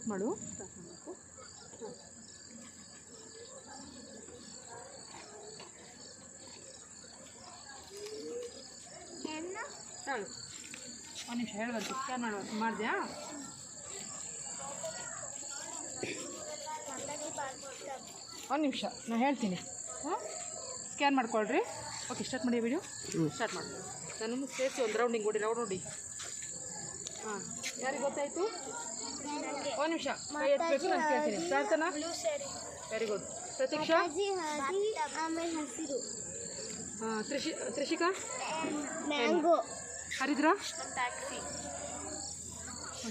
Start ಮಾಡು. Start ಮಾಡಬೇಕು. ಹೇಳು. ಒಂದು ನಿಮಿಷ ಹೇಳ್ಬಾರ್ದು. ಸ್ಕ್ಯಾನ್ ಮಾಡುವ ಮಾಡಿದ್ಯಾ? ಒಂದು ನಿಮಿಷ ನಾನು ಹೇಳ್ತೀನಿ. ಹಾಂ, ಸ್ಕ್ಯಾನ್ ಮಾಡ್ಕೊಳ್ರಿ. ಓಕೆ, ಸ್ಟಾರ್ಟ್ ಮಾಡಿ ವಿಡಿಯೋ. ಸ್ಟಾರ್ಟ್ ಮಾಡಿ. ನಾನು ಸೇರಿಸಿ ಒಂದು ರೌಂಡಿಂಗ್ ಓಡಿ ನೋಡಿ. ಹಾಂ, ಯಾರಿಗೆ ಗೊತ್ತಾಯಿತು? ಒಂದು ನಿಮಿಷ ಕೈ ಎತ್ತಬೇಕು, ನಾನು ಕೇಳ್ತೀನಿ. ಪ್ರಾರ್ಥನಾ? Very good. ಪ್ರತೀಕ್ಷಾ? ಹಾಂ. ತ್ರಿಷಿಕಾ? ಮ್ಯಾಂಗೋ. ಹರಿದ್ರಾ? ಟ್ಯಾಕ್ಸಿ.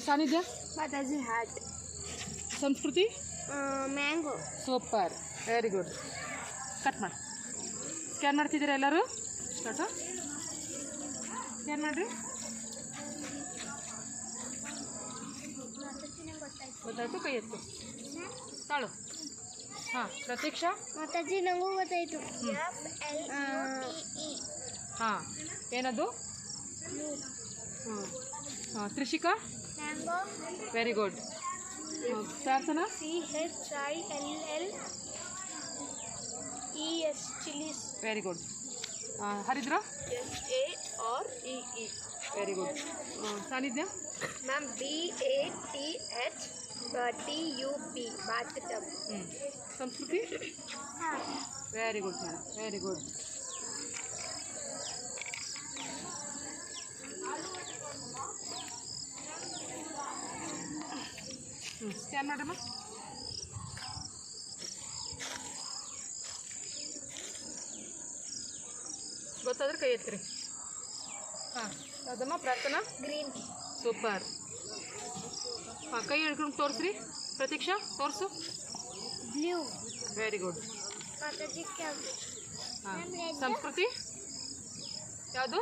ಸಾನಿಧ್ಯ? ಮಾತಾಜಿ hat. Sanskriti? Mango. Super, very good. Cut ಮಾಡಿ. ಸ್ಕ್ಯಾನ್ ಮಾಡ್ತಿದ್ದೀರಾ ಎಲ್ಲರೂ? ಸ್ಟಾರ್ಟು. ಸ್ಕ್ಯಾನ್ ಮಾಡಿರಿ. ಗೊತ್ತಾಯ್ತು? ಕೈ ಎತ್ತು. ತಾಳು. ಹಾಂ. ಪ್ರತೀಕ್ಷಾ? ಮಾತಾಜಿ ನನಗೂ ಗೊತ್ತಾಯಿತು. ಹಾಂ, ಏನದು? ಹಾಂ. ಹಾಂ. Trishika? Mango. Very good. Prarthana? CHILLES chillies. Very good. Haridra? SAREE. Very good. Sannidhya? Ma'am BATHTUB bathtub. Sanskriti? Very good madam, very good. Scan ಮಾಡಮ್ಮ. ಗೊತ್ತಾದ್ರೆ ಕೈ ಎತ್ತಿರಿ. ಹಾಂ. ಅದಮ್ಮ. ಪ್ರಾರ್ಥನಾ? ಗ್ರೀನ್. ಸೂಪರ್. ಹಾಂ, ಕೈ ಹಿಡ್ಕೊಂಡು ತೋರಿಸ್ರಿ. ಪ್ರತೀಕ್ಷಾ ತೋರಿಸು. ಬ್ಲೂ. Very good. ಮಾತಾಜಿ ಕೆಂಪು. ಹಾಂ. ಸಂಸ್ಕೃತಿ? ಯಾವುದು?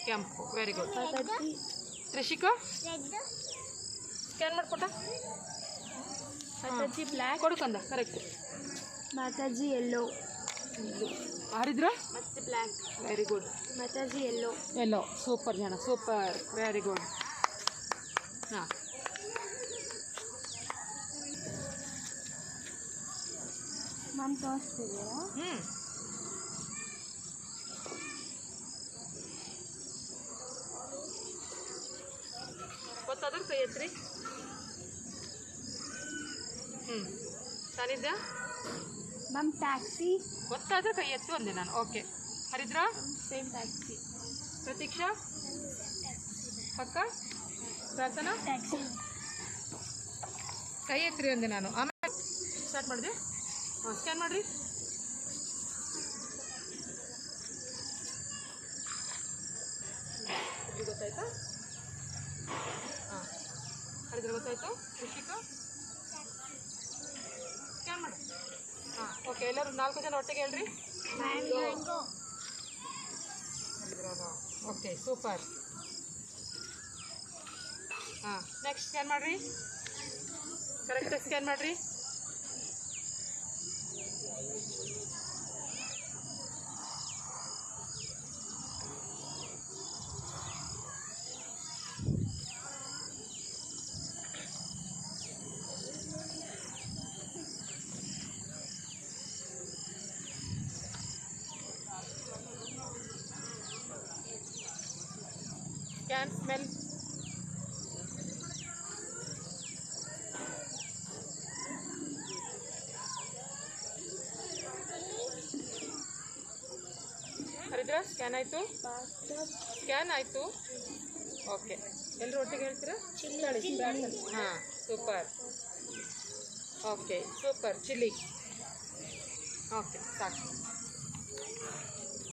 ಕೆಂಪು. Very good. ಮಾತಾಜಿ ತ್ರಿಷಿಕಾ? ರೆಡ್. ಸ್ಕ್ಯಾನ್ ಮಾಡಿಕೊಟ್ಟ. ಮಾತಾಜಿ ಬ್ಲ್ಯಾಕ್. ಕೊಡುಕಂದ. ಕರೆಕ್ಟ್. ಮಾತಾಜಿ ಯೆಲ್ಲೋ. ಹರಿದ್ರಾ? ಮತ್ತೆ ಬ್ಲ್ಯಾಕ್. Very good. ಮಾತಾಜಿ ಯೆಲ್ಲೋ. ಎಲ್ಲೋ. ಸೂಪರ್ ಜನ, ಸೂಪರ್, ವೆರಿ ಗುಡ್. ಹಾಂ. ಮ್ಯಾಮ್ ತೋರಿಸ್ತಿದ್ದೀರಾ? ಗೊತ್ತಾದ್ರೆ ಕೈ ಎತ್ತಿರಿ. ಸಾನಿಧ್ಯ? Ma'am taxi. ಗೊತ್ತಾದ್ರೆ ಕೈ ಎತ್ತು ಅಂದೆ ನಾನು. Okay. Haridra? Same taxi. Prateeksha? ಪಕ್ಕ? ಪ್ರಾರ್ಥನಾ? ಟ್ಯಾಕ್ಸಿ. ಕೈ ಎತ್ತಿರಿ ಅಂದೆ ನಾನು. ಆಮೇಲೆ ಸ್ಟಾರ್ಟ್ ಮಾಡಿದೆ. ಹಾಂ, ಸ್ಕ್ಯಾನ್ ಮಾಡಿರಿ. ಗೊತ್ತಾಯ್ತಾ? ಹಾಂ. ಹರಿದ್ರೆ ಗೊತ್ತಾಯ್ತು? ಋಷಿಕಾ? ಸ್ಕ್ಯಾನ್ ಮಾಡಿ. ಹಾಂ, ಓಕೆ. ಎಲ್ಲರೂ 4 ಜನ ಒಟ್ಟಿಗೆ ಹೇಳ್ರಿ. ಮ್ಯಾಂಗೋ. Okay, super. ಹಾಂ, ನೆಕ್ಸ್ಟ್ ಸ್ಕ್ಯಾನ್ ಮಾಡಿರಿ. ಕರೆಕ್ಟಾಗಿ ಸ್ಕ್ಯಾನ್ ಮಾಡಿರಿ. Can smell. ಹರಿದ್ರಾ? ಸ್ಕ್ಯಾನ್ ಆಯಿತು? ಸ್ಕ್ಯಾನ್ ಆಯಿತು. ಓಕೆ. ಎಲ್ಲರೂ ಒಟ್ಟಿಗೆ ಹೇಳ್ತೀರಾ? ಹಾಂ, super. Okay, super. Chilli. Okay, ಸಾಕು.